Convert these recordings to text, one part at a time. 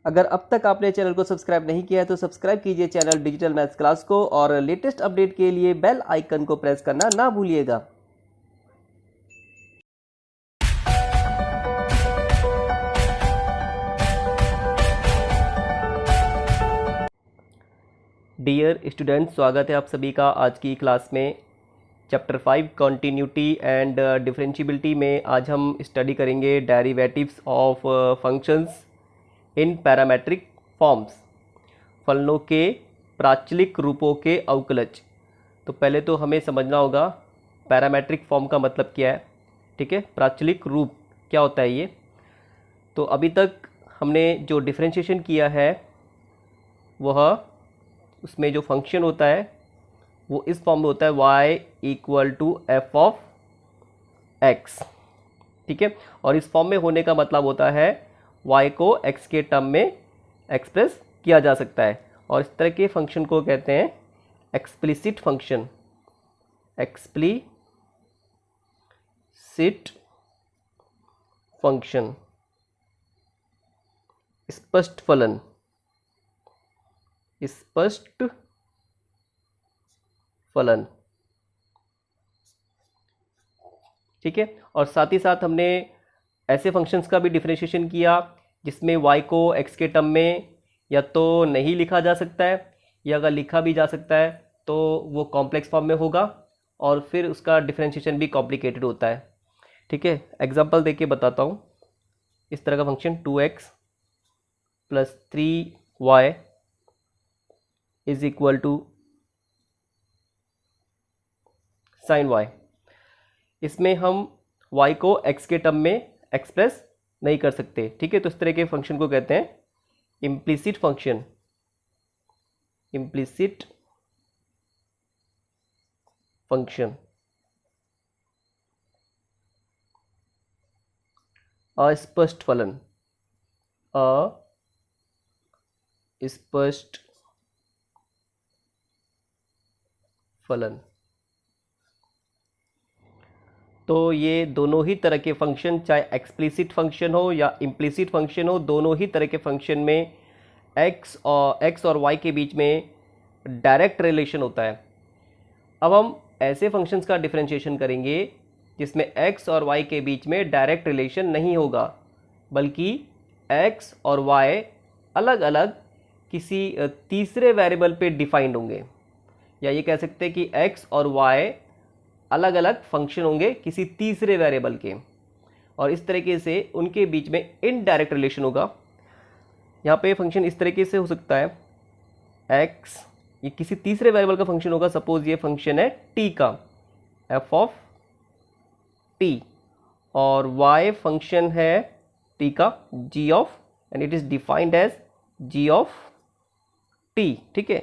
अगर अब तक आपने चैनल को सब्सक्राइब नहीं किया है तो सब्सक्राइब कीजिए चैनल डिजिटल मैथ्स क्लास को और लेटेस्ट अपडेट के लिए बेल आइकन को प्रेस करना ना भूलिएगा। डियर स्टूडेंट्स, स्वागत है आप सभी का आज की क्लास में। चैप्टर 5 कॉन्टिन्यूटी एंड डिफरेंशिएबिलिटी में आज हम स्टडी करेंगे derivatives of functions in parametric forms, फलनों के प्राचलिक रूपों के अवकलज। तो पहले तो हमें समझना होगा पैरामेट्रिक फॉर्म का मतलब क्या है। ठीक है, प्राचलिक रूप क्या होता है ये। तो अभी तक हमने जो डिफरेंशिएशन किया है वह उसमें जो फंक्शन होता है वो इस फॉर्म में होता है y equal to F of X. ठीक है, और इस फॉर्म में होने का मतलब होता है y को x के टर्म में एक्सप्रेस किया जा सकता है, और इस तरह के फंक्शन को कहते हैं एक्सप्लिसिट फंक्शन। एक्सप्लिसिट फंक्शन, स्पष्ट फलन, स्पष्ट फलन। ठीक है, और साथ ही साथ हमने ऐसे फंक्शंस का भी डिफरेंशिएशन किया जिसमें y को x के टर्म में या तो नहीं लिखा जा सकता है, या अगर लिखा भी जा सकता है तो वो कॉम्प्लेक्स फॉर्म में होगा, और फिर उसका डिफरेंशिएशन भी कॉम्प्लिकेटेड होता है। ठीक है, एग्जांपल देके बताता हूँ। इस तरह का function 2x plus 3y is equal to sine y। इसमें हम y को x के टर्म में एक्सप्रेस नहीं कर सकते। ठीक है, तो इस तरह के फंक्शन को कहते हैं इम्प्लिसिट फंक्शन। इम्प्लिसिट फंक्शन, अस्पष्ट फलन, अस्पष्ट फलन। तो ये दोनों ही तरह के फंक्शन, चाहे एक्सप्लिसिट फंक्शन हो या इम्प्लिसिट फंक्शन हो, दोनों ही तरह के फंक्शन में x और y के बीच में डायरेक्ट रिलेशन होता है। अब हम ऐसे फंक्शंस का डिफरेंशिएशन करेंगे जिसमें x और y के बीच में डायरेक्ट रिलेशन नहीं होगा, बल्कि x और y अलग अलग किसी तीसरे वेरिएबल पे डिफाइंड होंगे, या ये कह सकते हैं कि x और y अलग अलग फंक्शन होंगे किसी तीसरे वेरिएबल के, और इस तरीके से उनके बीच में इनडायरेक्ट रिलेशन होगा। यहाँ पे फंक्शन इस तरीके से हो सकता है, x ये किसी तीसरे वेरिएबल का फंक्शन होगा। सपोज ये फंक्शन है t का, f ऑफ t, और y फंक्शन है t का g of, and it is defined as g of t। ठीक है,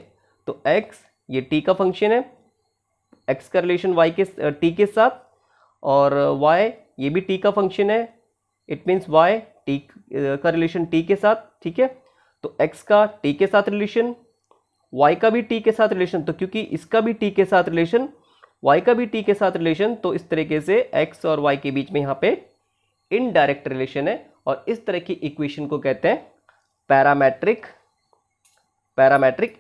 तो x ये t का फंक्शन है, x का रिलेशन y के t के साथ, और y ये भी t का फंक्शन है, इट मीन्स y t का रिलेशन t के साथ। ठीक है, तो x का t के साथ रिलेशन, y का भी t के साथ रिलेशन, तो क्योंकि इसका भी t के साथ रिलेशन, y का भी t के साथ रिलेशन, तो इस तरीके से x और y के बीच में यहाँ पे इनडायरेक्ट रिलेशन है, और इस तरह की इक्वेशन को कहते हैं पैरामेट्रिक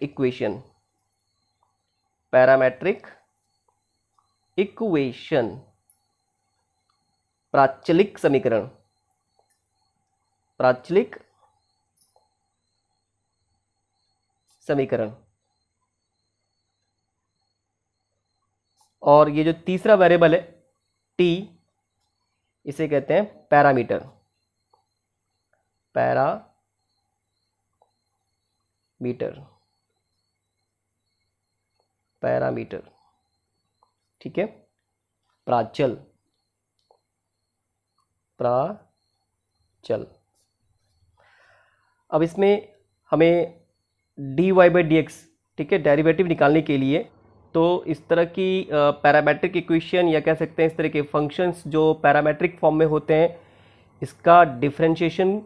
इक्वेशन। पैरामेट्रिक इक्वेशन, प्राचलिक समीकरण, प्राचलिक समीकरण। और ये जो तीसरा वेरिएबल है t, इसे कहते हैं पैरामीटर। पैरामीटर। ठीक है, प्राचल। अब इसमें हमें dy बाई dx, ठीक है, डेरिवेटिव निकालने के लिए, तो इस तरह की पैरामेट्रिक इक्वेशन, या कह सकते हैं इस तरह के फंक्शंस जो पैरामेट्रिक फॉर्म में होते हैं, इसका डिफरेंशिएशन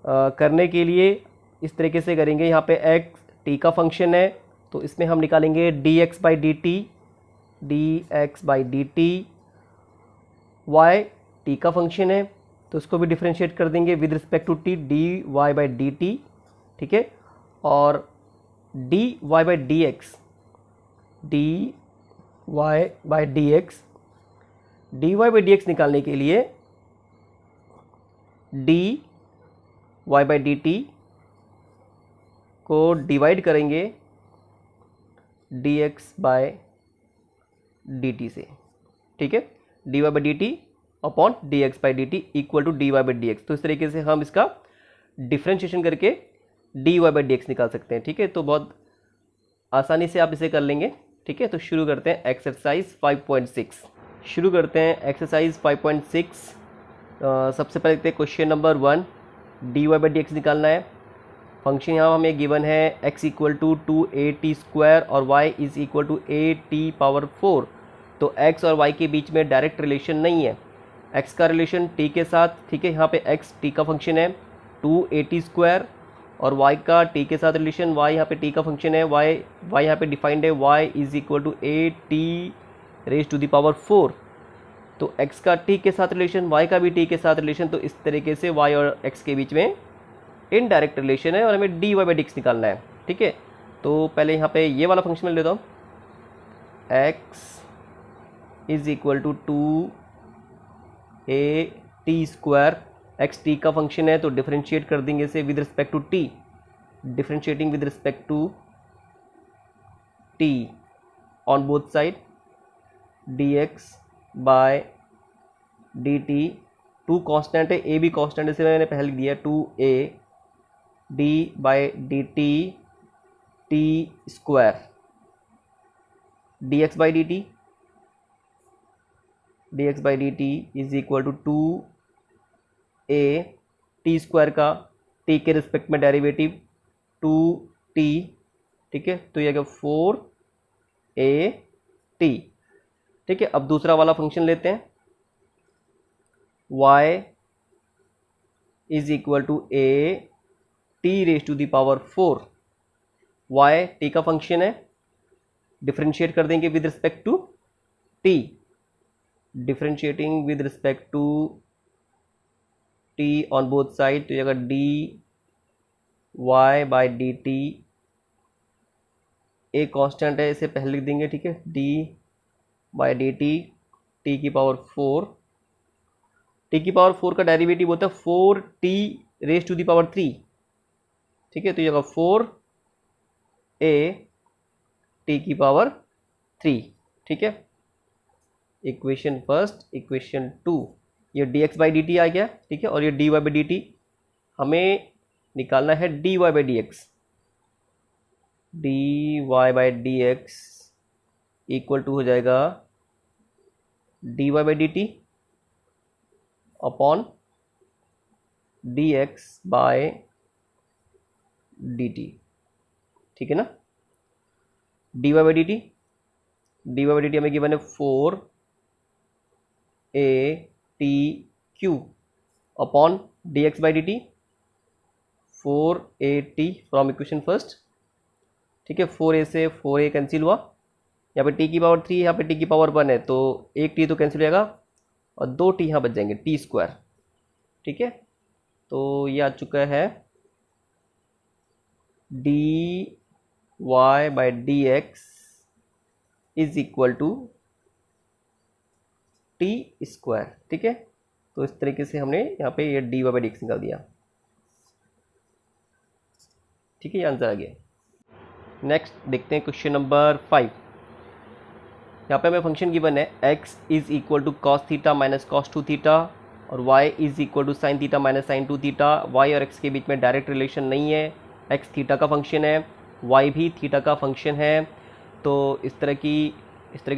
करने के लिए इस तरीके से करेंगे। यहाँ पे x t का फंक्शन है, तो इसमें हम निकालेंगे dx by dt, y t का फंक्शन है, तो इसको भी डिफरेंशिएट कर देंगे with respect to t, dy by dt ठीक है। और d y by d x, d y by d x, d y by d x निकालने के लिए d y by d t को डिवाइड करेंगे d x by d t से, ठीक है। D y by d t upon d x by d t equal to d y by d x. तो इस तरीके से हम इसका डिफ्रेंशिएशन करके d y by d x निकाल सकते हैं, ठीक है। तो बहुत आसानी से आप इसे कर लेंगे, ठीक है। तो शुरू करते हैं एक्सरसाइज 5.6। शुरू करते हैं एक्सरसाइज 5.6। सबसे पहले देखते हैं question number 1, d y by d x निकालना है। फंक्शन यहाँ हमें गिवन है x equal to 2at square और y is equal to at⁴। तो x और y के बीच में डायरेक्ट रिलेशन नहीं है, x का रिलेशन t के साथ, ठीक है। यहाँ पे x t का फंक्शन है 2at स्क्वायर और y का t के साथ रिलेशन, y यहाँ पे t का फंक्शन है, y यहाँ पे डिफाइंड है y is equal to at⁴। तो x का t के साथ रिलेशन, y का भी t के साथ रिलेशन, तो इस तरीके से y और x के बीच में इनडायरेक्ट रिलेशन है और हमें d y by d x निकालना है, ठीक है। तो पहले यहाँ पे ये वाला फंक्शन ले लेता हूँ, x is equal to 2at square, x t का फंक्शन है तो डिफरेंशिएट कर देंगे इसे with respect to t, differentiating with respect to t on both side, dx by dt। 2 constant है, a भी कांस्टेंट है, इसे मैंने पहले दिया 2a d by d t t square, d x by d t, d x by d t is equal to 2a t square का t के respect में डेरिवेटिव 2t, ठीक है। तो ये क्या 4at, ठीक है। अब दूसरा वाला फंक्शन लेते हैं, y is equal to a t⁴। y t का फंक्शन है, डिफरेंशिएट कर देंगे with respect to t, differentiating with respect to t on both side, तो ये d y by d t, a constant है इसे पहले लिख देंगे, ठीक है, D by d T t⁴, t⁴ का डेरिवेटिव होता है 4t⁻3, ठीक है। तो ये 4at⁻3, ठीक है। इक्वेशन फर्स्ट, इक्वेशन 2, ये dx बाई डी टी आ गया, ठीक है। और ये dy बाई डी टी हमें निकालना है dy by d x, dy by d x equal to हो जाएगा dy by d t upon dx by dt, ठीक है ना। dy बाई डी टी हमें गिवन है 4at³ upon dx by d t 4at from equation first, ठीक है। 4a से 4a कैंसिल हुआ, यहाँ पे t⁻3, यहाँ पे t⁻1 है, तो एक t तो कैंसिल हो जाएगा और 2 t यहाँ बच जाएंगे t², ठीक है। तो ये आ चुका है dy by d x is equal to t², ठीक है। तो इस तरीके से हमने यहाँ पे ये dy बाई डी एक्स निकाल दिया, ठीक है। ये आंसर आ गया। नेक्स्ट देखते हैं क्वेश्चन नंबर 5। यहाँ पे हमें फंक्शन गिवन है x is equal to cos theta minus cos 2 theta और y is equal to sine theta minus sine 2 theta. y और x के बीच में डायरेक्ट रिलेशन नहीं है, x थीटा का फंक्शन है, y भी थीटा का फंक्शन है। तो इस तरह के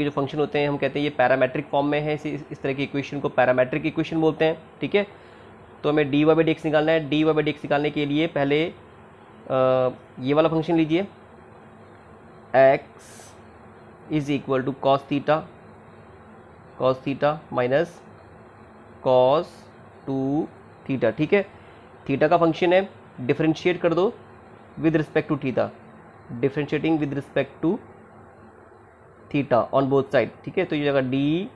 जो फंक्शन होते हैं हम कहते हैं ये पैरामेट्रिक फॉर्म में है, इस तरह की इक्वेशन को पैरामेट्रिक इक्वेशन बोलते हैं, ठीक है। तो हमें dy बाई डी एक्स निकालना है। dy बाई डी एक्स निकालने के लिए पहले ये वाला फंक्शन लीजिए, x is equal to cos theta minus cos 2 theta, ठीक है। थीटा का फंक्शन है, डिफरेंशिएट कर दो with respect to theta, differentiating with respect to theta on both side, ठीक है। तो ये जगह d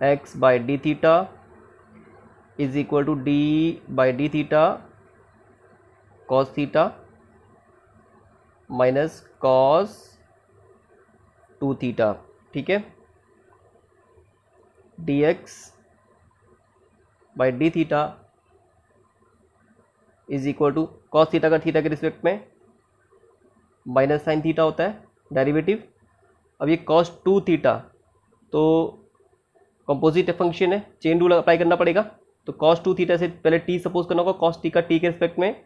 x by d theta is equal to d by d theta cos theta minus cos 2 theta, ठीक है। dx by d theta is equal to cos theta का theta के respect में माइनस साइन थीटा होता है derivative. अब ये cos 2 theta तो कंपोजिट फंक्शन है, चेन रूल अप्लाई करना पड़ेगा। तो कॉस 2 थीटा से पहले टी सपोज करना होगा, कॉस टी का टी के रिस्पेक्ट में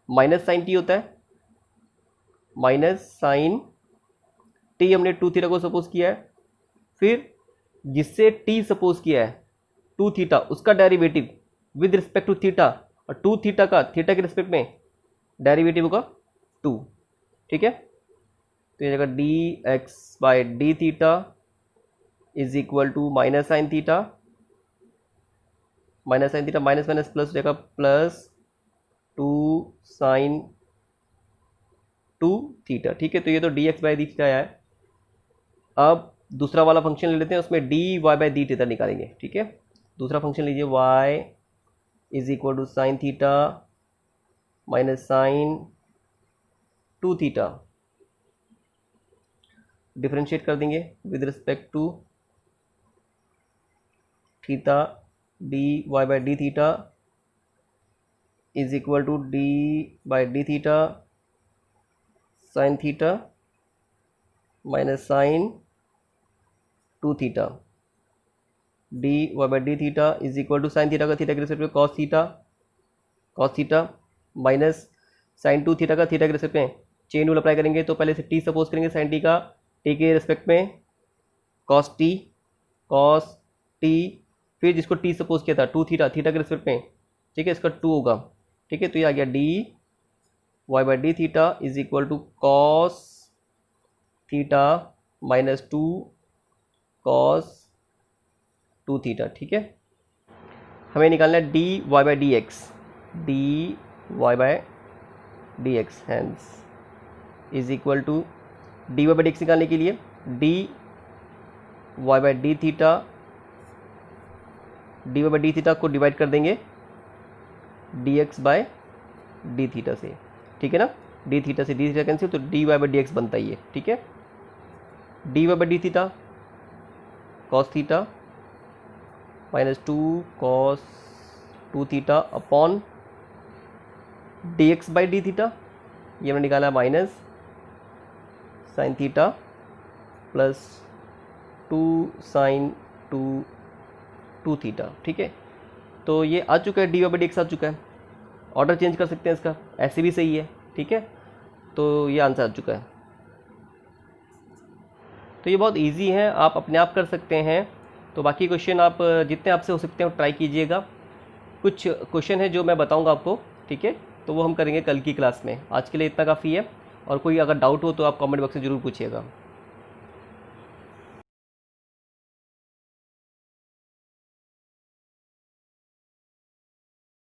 माइनस साइन टी होता है, माइनस साइन टी हमने 2 थीटा को सपोज किया है। फिर जिससे टी सपोज किया है 2 थीटा उसका derivative with respect to theta, और 2 थीटा का थीटा के रिस्पेक्ट में डेरिवेटिव होगा 2, ठीक है। तो ये जगह d x by d theta is equal to minus sine theta, minus sine theta minus minus plus हो जाएगा प्लस 2 साइन 2 थीटा, ठीक है। तो ये तो d x by d theta है। अब दूसरा वाला फंक्शन ले लेते हैं, उसमें d y by d theta निकालेंगे, ठीक है। दूसरा फंक्शन लीजिए, y is equal to sine theta minus sine 2 theta, differentiate कर देंगे with respect to theta, d y by d theta is equal to d by d theta sine theta minus sine 2 theta, d y by d theta is equal to sine theta का theta के respect में cos theta minus sine 2 theta का theta के respect में chain rule apply करेंगे। तो पहले से टी सपोज करेंगे साइन टी का, टी के रिस्पेक्ट में कॉस टी, फिर जिसको टी सपोज किया था 2 थीटा, थीटा के रिस्पेक्ट में, ठीक है, इसका 2 होगा, ठीक है। तो ये आ गया d y by d theta is equal to cos theta minus 2 cos 2 theta, ठीक है। हमें निकालना है d y by d x, d y by d x hence is equal to d y by d x निकालने के लिए d y by d theta, d y by d theta को divide कर देंगे d x by d theta से, ठीक है ना। डी थीटा से डी थीटा कैंसिल, तो d y by d x बनता ही है, ठीक है। D y by d theta cos theta minus 2 cos 2 theta upon d x by d theta, ये हमने निकाला minus sine theta plus 2 sine 2 theta, ठीक है। तो ये आ चुका है, d y by d x आ चुका है। ऑर्डर चेंज कर सकते हैं इसका, ऐसे भी सही है, ठीक है। तो ये आंसर आ चुका है। तो ये बहुत इजी है, आप अपने आप कर सकते हैं। तो बाकी क्वेश्चन आप जितने आपसे हो सकते हैं ट्राई कीजिएगा। कुछ क्वेश्चन है जो मैं बताऊंगा आपको, ठीक है, तो वो हम करेंगे कल की क्लास में। आज के लिए इतना काफ़ी है, और कोई अगर डाउट हो तो आप कमेंट बॉक्स में ज़रूर पूछिएगा।